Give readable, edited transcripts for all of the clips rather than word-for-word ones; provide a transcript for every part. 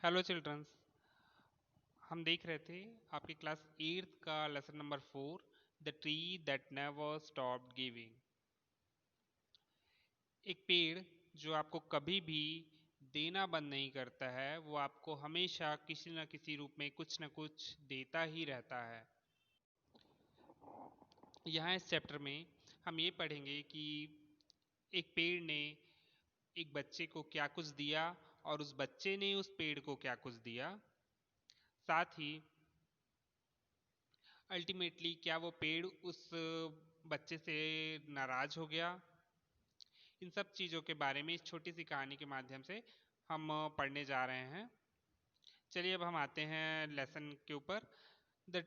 Hello children's. हम देख रहे थे आपकी क्लास 8th का lesson number 4, the tree that never stopped giving. एक पेड़ जो आपको कभी भी देना बंद नहीं करता है, वो आपको हमेशा किसी न किसी रूप में कुछ न कुछ देता ही रहता है। यहाँ इस चैप्टर में हम ये पढ़ेंगे कि एक पेड़ ने एक बच्चे को क्या कुछ दिया और उस बच्चे ने उस पेड़ को क्या कुछ दिया। साथ ही अल्टीमेटली क्या वो पेड़ उस बच्चे से नाराज हो गया। इन सब चीज़ों के बारे में इस छोटी सी कहानी के माध्यम से हम पढ़ने जा रहे हैं। चलिए अब हम आते हैं लेसन के ऊपर। The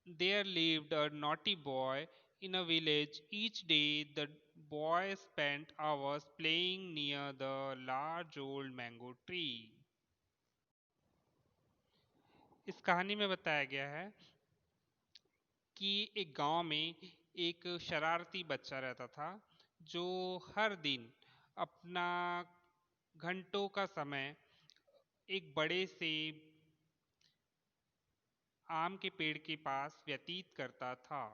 there lived a naughty boy in a village. Each day the boy spent hours playing near the large old mango tree. इस कहानी में बताया गया है कि एक गांव में एक शरारती बच्चा रहता था जो हर दिन अपना घंटों का समय एक बड़े से आम के पेड़ के पास व्यतीत करता था।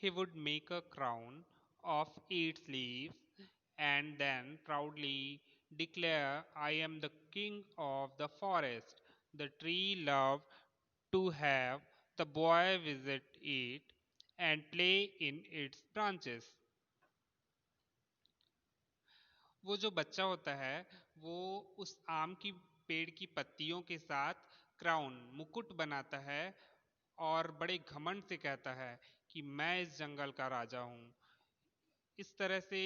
He would make a crown of its leaves and then proudly declare, I am the king of the forest. The tree loved to have the boy visit it and play in its branches. वो जो बच्चा होता है वो उस आम की पेड़ की पत्तियों के साथ क्राउन मुकुट बनाता है और बड़े घमंड से कहता है कि मैं इस जंगल का राजा हूँ। इस तरह से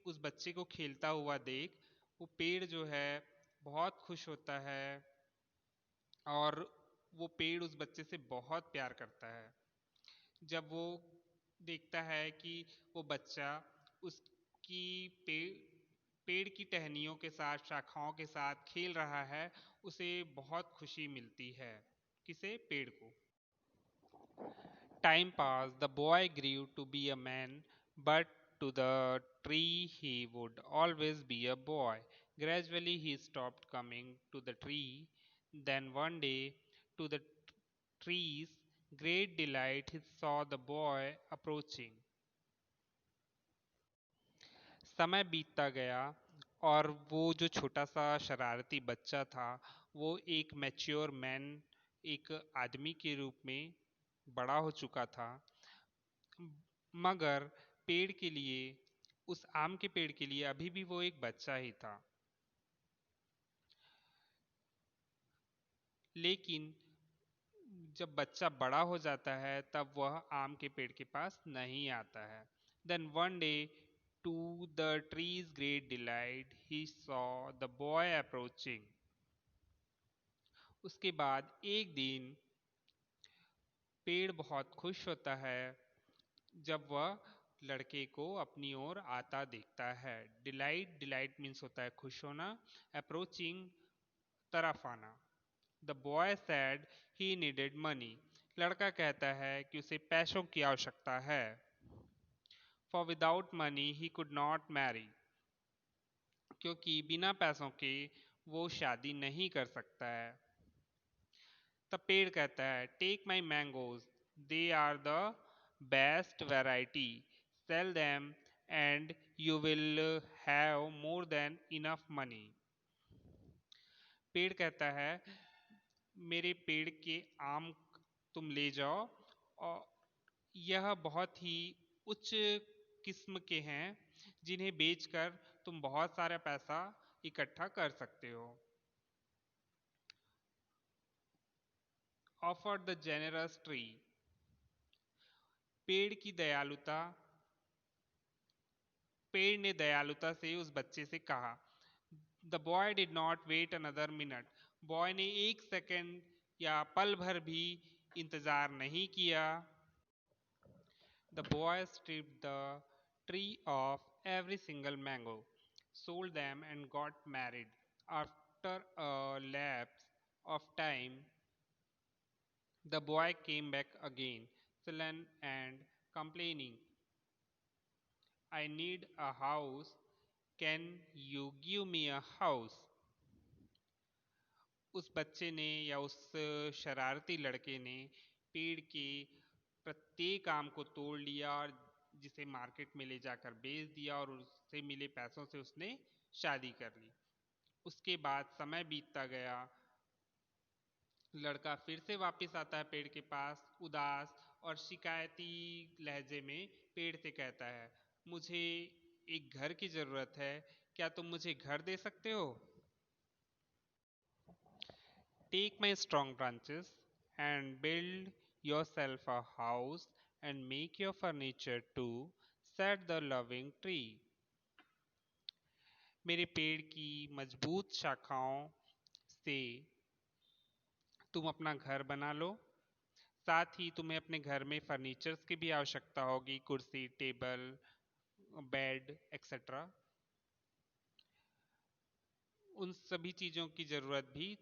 उस बच्चे को खेलता हुआ देख वो पेड़ जो है बहुत खुश होता है और वो पेड़ उस बच्चे से बहुत प्यार करता है। जब वो देखता है कि वो बच्चा उसकी पेड़ की टहनियों के साथ शाखाओं के साथ खेल रहा है, उसे बहुत खुशी मिलती है। किसे? पेड़ को। Time passed, the boy grew to be a man, but to the tree he would always be a boy. Gradually he stopped coming to the tree. Then one day, to the tree's great delight, he saw the boy approaching. समय बीतता गया और वो जो छोटा सा शरारती बच्चा था वो एक मैच्योर मैन, एक आदमी के रूप में बड़ा हो चुका था। मगर पेड़ के लिए, उस आम के पेड़ के लिए अभी भी वो एक बच्चा ही था। लेकिन जब बच्चा बड़ा हो जाता है तब वह आम के पेड़ के पास नहीं आता है। Then one day to the tree's great delight he saw the boy approaching. उसके बाद एक दिन पेड़ बहुत खुश होता है जब वह लड़के को अपनी ओर आता देखता है। डिलाइट, डिलाइट मीन्स होता है खुश होना, अप्रोचिंग तरफ आना। The boy sad he needed money. लड़का कहता है कि उसे पैसों की आवश्यकता है। For without money he could not marry. क्योंकि बिना पैसों के वो शादी नहीं कर सकता है। तब पेड़ कहता है, take my mangoes, they are the best variety, sell them and you will have more than enough money. पेड़ कहता है, मेरे पेड़ के आम तुम ले जाओ और यह बहुत ही उच्च किस्म के हैं जिन्हें बेचकर तुम बहुत सारा पैसा इकट्ठा कर सकते हो। Offer the generous tree. पेड़ की दयालुता, पेड़ ने दयालुता से उस बच्चे से कहा। The boy did not wait another minute. Boy ने एक सेकेंड या पल भर भी इंतजार नहीं किया। The boy stripped the tree of every single mango, sold them and got married. After a lapse of time, the boy came back again, sullen and complaining. I need a house. Can you give me a house? उस बच्चे ने या उस शरारती लड़के ने पेड़ के प्रत्येक आम को तोड़ लिया और जिसे मार्केट में ले जाकर बेच दिया और उससे मिले पैसों से उसने शादी कर ली। उसके बाद समय बीतता गया। लड़का फिर से वापस आता है पेड़ के पास, उदास और शिकायती लहजे में पेड़ से कहता है, मुझे एक घर की जरूरत है, क्या तुम मुझे घर दे सकते हो? Take my strong branches and build yourself a house and make your furniture too, said the loving tree. मेरे पेड़ की मजबूत शाखाओं से तुम अपना घर बना लो। साथ ही तुम्हें अपने घर में फर्नीचर्स की भी आवश्यकता होगी, कुर्सी, टेबल, बेड एक्सेट्रा। उन सभी चीज़ों की ज़रूरत भी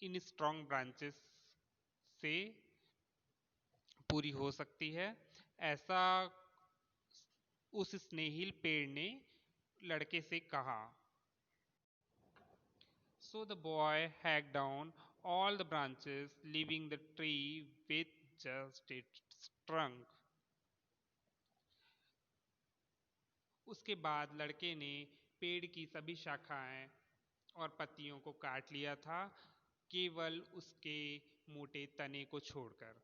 इन स्ट्रॉन्ग ब्रांचेस से पूरी हो सकती है। ऐसा उस स्नेहिल पेड़ ने लड़के से कहा। So the boy hacked down all the branches, leaving the tree with just its trunk. उसके बाद लड़के ने पेड़ की सभी शाखाएं और पत्तियों को काट लिया था, केवल उसके मोटे तने को छोड़कर।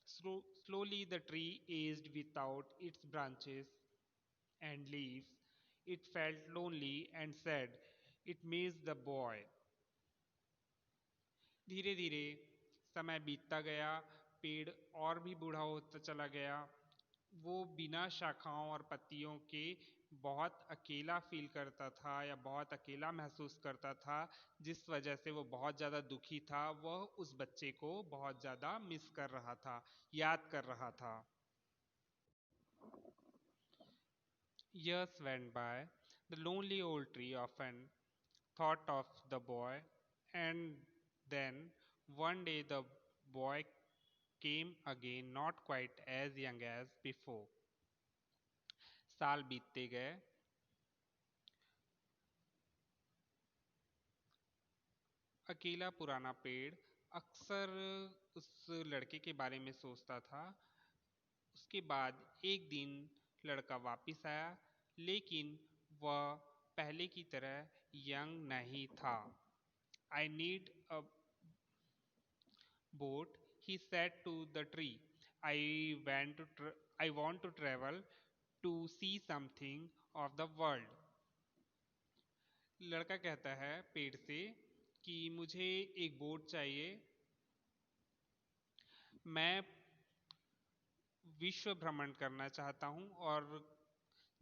Slowly the tree aged without its branches and leaves. It felt lonely and said, it missed the boy. धीरे धीरे समय बीतता गया, पेड़ और भी बूढ़ा होता चला गया। वो बिना शाखाओं और पत्तियों के बहुत अकेला फील करता था या बहुत अकेला महसूस करता था, जिस वजह से वो बहुत ज़्यादा दुखी था। वह उस बच्चे को बहुत ज़्यादा मिस कर रहा था, याद कर रहा था। Years went by. The lonely old tree often thought of the boy, and then one day the boy came again, not quite as young as before. साल बीतते गए। अकेला पुराना पेड़ अक्सर उस लड़के के बारे में सोचता था। उसके बाद एक दिन लड़का वापस आया, लेकिन वह पहले की तरह यंग नहीं था। I need a boat, he said to the tree. I want to travel to see something of the world. लड़का कहता है पेड़ से कि मुझे एक बोट चाहिए, मैं विश्व भ्रमण करना चाहता हूँ और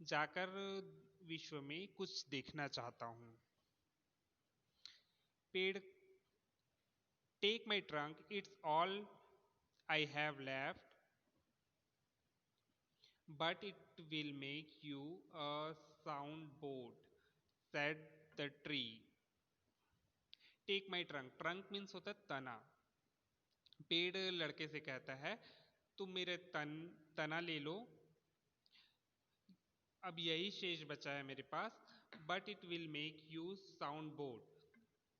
जाकर विश्व में कुछ देखना चाहता हूँ। पेड़, take my trunk, it's all I have left, but it will make you a sound boat, said the tree. Take my trunk. Trunk means होता है तना। पेड़ लड़के से कहता है, तुम मेरे तना ले लो, अब यही शेष बचा है मेरे पास। But it will make you sound bot,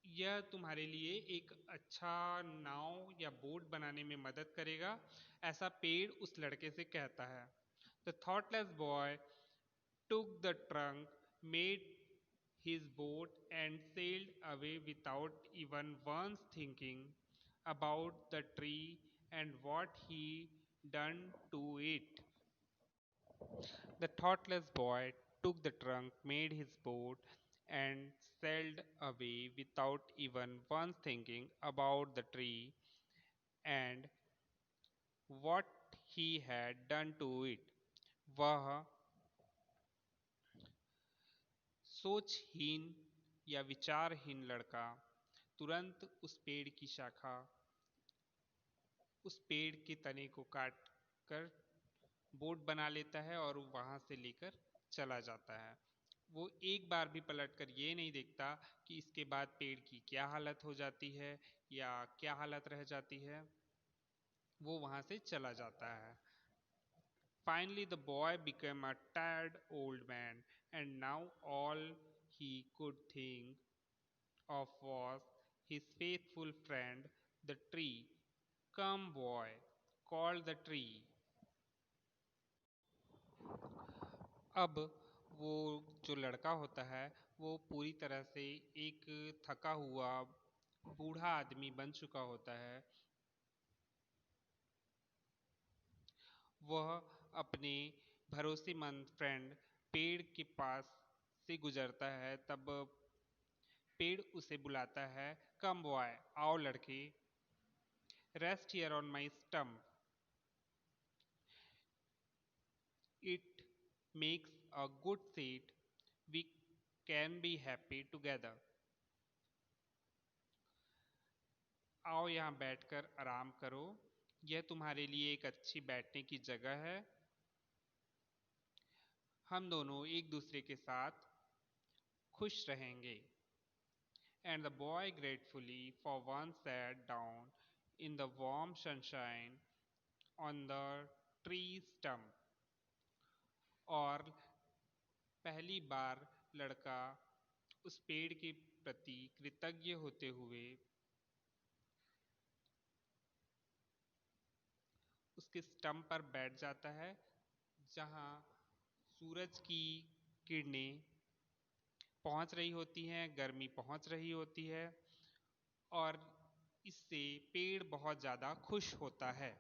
यह तुम्हारे लिए एक अच्छा नाव या बोट बनाने में मदद करेगा, ऐसा पेड़ उस लड़के से कहता है। The thoughtless boy took the trunk, made his boat, and sailed away without even once thinking about the tree and what he done to it. The thoughtless boy took the trunk, made his boat, and sailed away without even once thinking about the tree and what he had done to it. वह सोचहीन या विचारहीन लड़का तुरंत उस पेड़ की शाखा, उस पेड़ के तने को काट कर बोट बना लेता है और वहां से लेकर चला जाता है। वो एक बार भी पलटकर ये नहीं देखता कि इसके बाद पेड़ की क्या हालत हो जाती है या क्या हालत रह जाती है। वो वहां से चला जाता है। Finally, the boy became a tired old man, and now all he could think of was his faithful friend, the tree. Come, boy, called the tree. अब वो जो लड़का होता है वो पूरी तरह से एक थका हुआ बूढ़ा आदमी बन चुका होता है। वह अपने भरोसेमंद फ्रेंड पेड़ के पास से गुजरता है, तब पेड़ उसे बुलाता है, कम बॉय, आओ लड़के, rest here on my stump, it makes a good seat, we can be happy together. आओ यहाँ बैठकर आराम करो, यह तुम्हारे लिए एक अच्छी बैठने की जगह है, हम दोनों एक दूसरे के साथ खुश रहेंगे। And the boy gratefully for once sat down in the warm sunshine on the tree stump। और पहली बार लड़का उस पेड़ के प्रति कृतज्ञ होते हुए उसके स्टंप पर बैठ जाता है, जहां सूरज की किरणें पहुंच रही होती हैं, गर्मी पहुंच रही होती है और इससे पेड़ बहुत ज़्यादा खुश होता है।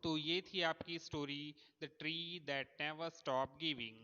तो ये थी आपकी story, the tree that never stop giving.